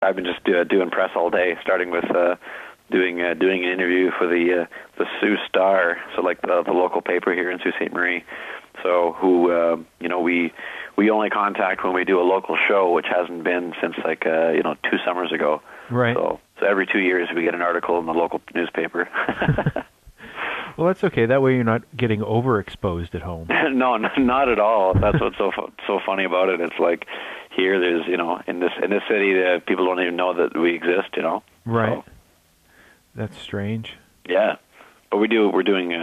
I've been just doing press all day, starting with doing an interview for the Sault Star, so like the local paper here in Sault Ste. Marie. So who we only contact when we do a local show, which hasn't been since 2 summers ago. Right. So every 2 years we get an article in the local newspaper. Well, that's okay. That way you're not getting overexposed at home. No, not at all. That's what's so funny about it. It's like here, there's in this city, people don't even know that we exist. Right. So, that's strange. Yeah, but we're doing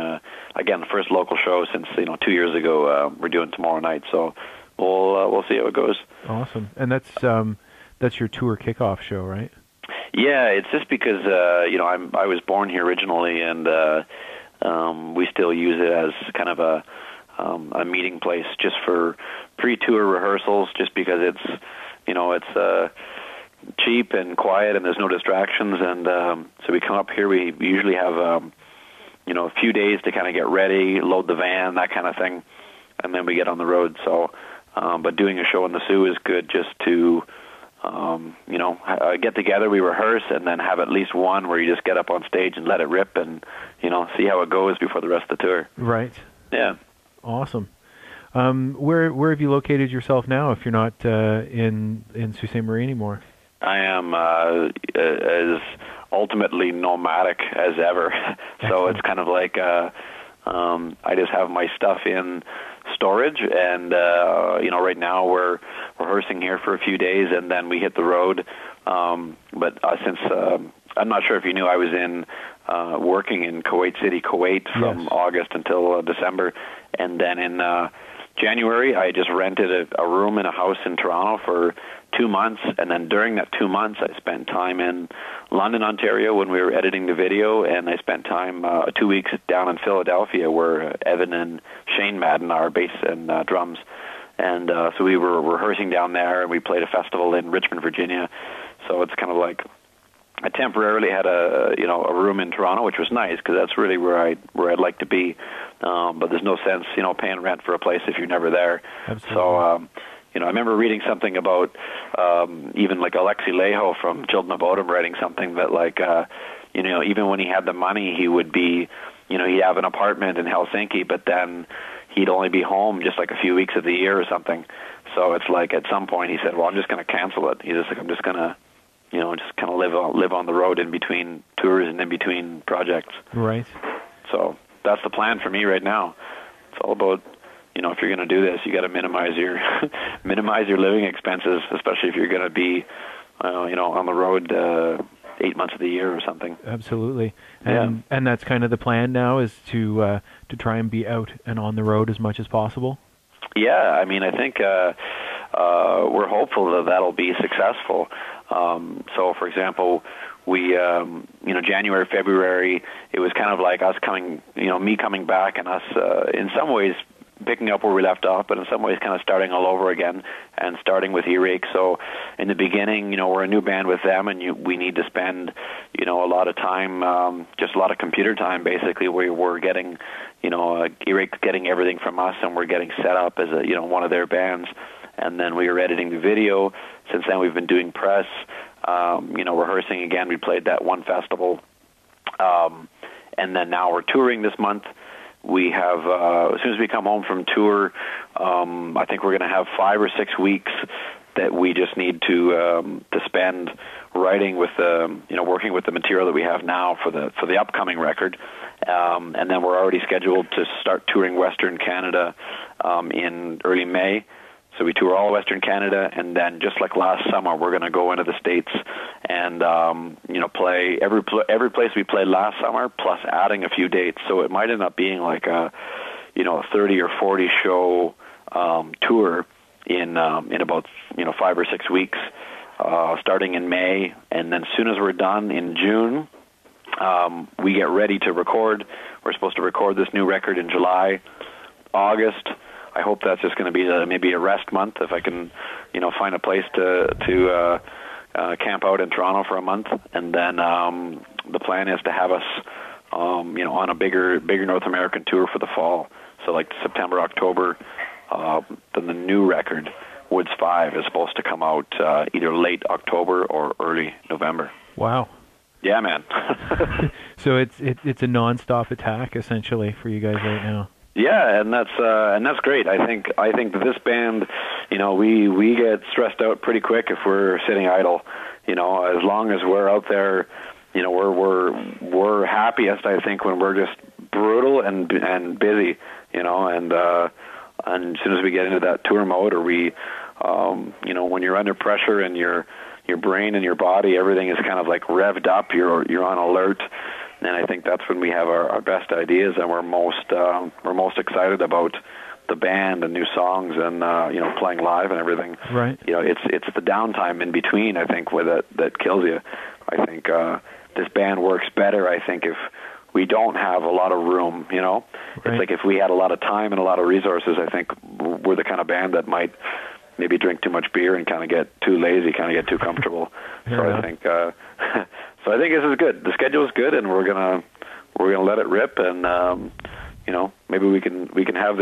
again the first local show since 2 years ago. We're doing tomorrow night, so we'll see how it goes. Awesome. And that's your tour kickoff show, right? Yeah, it's just because I was born here originally, and we still use it as kind of a meeting place just for pre-tour rehearsals, just because it's cheap and quiet and there's no distractions, and so we come up here. We usually have a few days to kind of get ready, load the van, that kind of thing, and then we get on the road. So but doing a show in the Sioux is good just to get together, we rehearse, and then have at least one where you just get up on stage and let it rip and see how it goes before the rest of the tour. Right. Yeah. Awesome. Where have you located yourself now if you're not in Sault Ste. Marie anymore? I am as ultimately nomadic as ever. So it's kind of like I just have my stuff in storage, and right now we're rehearsing here for a few days, and then we hit the road. But since I'm not sure if you knew, I was in working in Kuwait City, Kuwait from August until December, and then in January I just rented a room in a house in Toronto for 2 months, and then during that 2 months I spent time in London, Ontario when we were editing the video, and I spent time 2 weeks down in Philadelphia where Evan and Shane Madden are bass and drums, and so we were rehearsing down there, and we played a festival in Richmond, Virginia. So it's kind of like I temporarily had a room in Toronto, which was nice because that's really where I'd like to be. But there's no sense paying rent for a place if you're never there. Absolutely. So I remember reading something about even like Alexi Laiho from Children of Bodom writing something that like even when he had the money, he would be he'd have an apartment in Helsinki, but then he'd only be home just like a few weeks of the year or something. So it's like at some point he said, well, I'm just going to cancel it. He's just like, I'm just going to just kind of live on the road in between tours and in between projects. Right. So that's the plan for me right now. It's all about, if you're going to do this, you got to minimize your living expenses, especially if you're going to be, on the road 8 months of the year or something. Absolutely. And that's kind of the plan now, is to try and be out and on the road as much as possible. Yeah, I mean, I think we're hopeful that that'll be successful. So, for example, we, January, February, it was kind of like us me coming back and us, in some ways, picking up where we left off, but in some ways kind of starting all over again and starting with Earache. So in the beginning, we're a new band with them, and we need to spend, a lot of time, just a lot of computer time, basically, where we're getting, Earache getting everything from us, and we're getting set up as one of their bands. And then we were editing the video. Since then, we've been doing press, rehearsing again. We played that one festival. And then now we're touring this month. We have, as soon as we come home from tour, I think we're going to have 5 or 6 weeks that we just need to spend writing with working with the material that we have now for the upcoming record. And then we're already scheduled to start touring Western Canada in early May. So we tour all Western Canada, and then just like last summer, we're going to go into the States and play every place we played last summer, plus adding a few dates. So it might end up being like a 30 or 40 show tour in about 5 or 6 weeks, starting in May, and then as soon as we're done in June, we get ready to record. We're supposed to record this new record in July, August. I hope that's just going to be maybe a rest month if I can, find a place to camp out in Toronto for a month, and then the plan is to have us, on a bigger North American tour for the fall. So like September, October, then the new record Woods 5 is supposed to come out either late October or early November. Wow. Yeah, man. So it's a non-stop attack essentially for you guys right now. Yeah, and that's great. I think that this band, we get stressed out pretty quick if we're sitting idle. As long as we're out there, we're happiest, I think, when we're just brutal and busy, and as soon as we get into that tour mode, or we, when you're under pressure and your brain and your body, everything is kind of like revved up. You're on alert, and I think that's when we have our best ideas, and we're most excited about the band and new songs and playing live and everything. Right. It's the downtime in between, I think, with it that kills you. I think this band works better, I think, if we don't have a lot of room. Right. It's like if we had a lot of time and a lot of resources, I think we're the kind of band that might maybe drink too much beer and kind of get too lazy, kind of get too comfortable. I think this is good. The schedule is good, and we're gonna let it rip, and maybe we can have this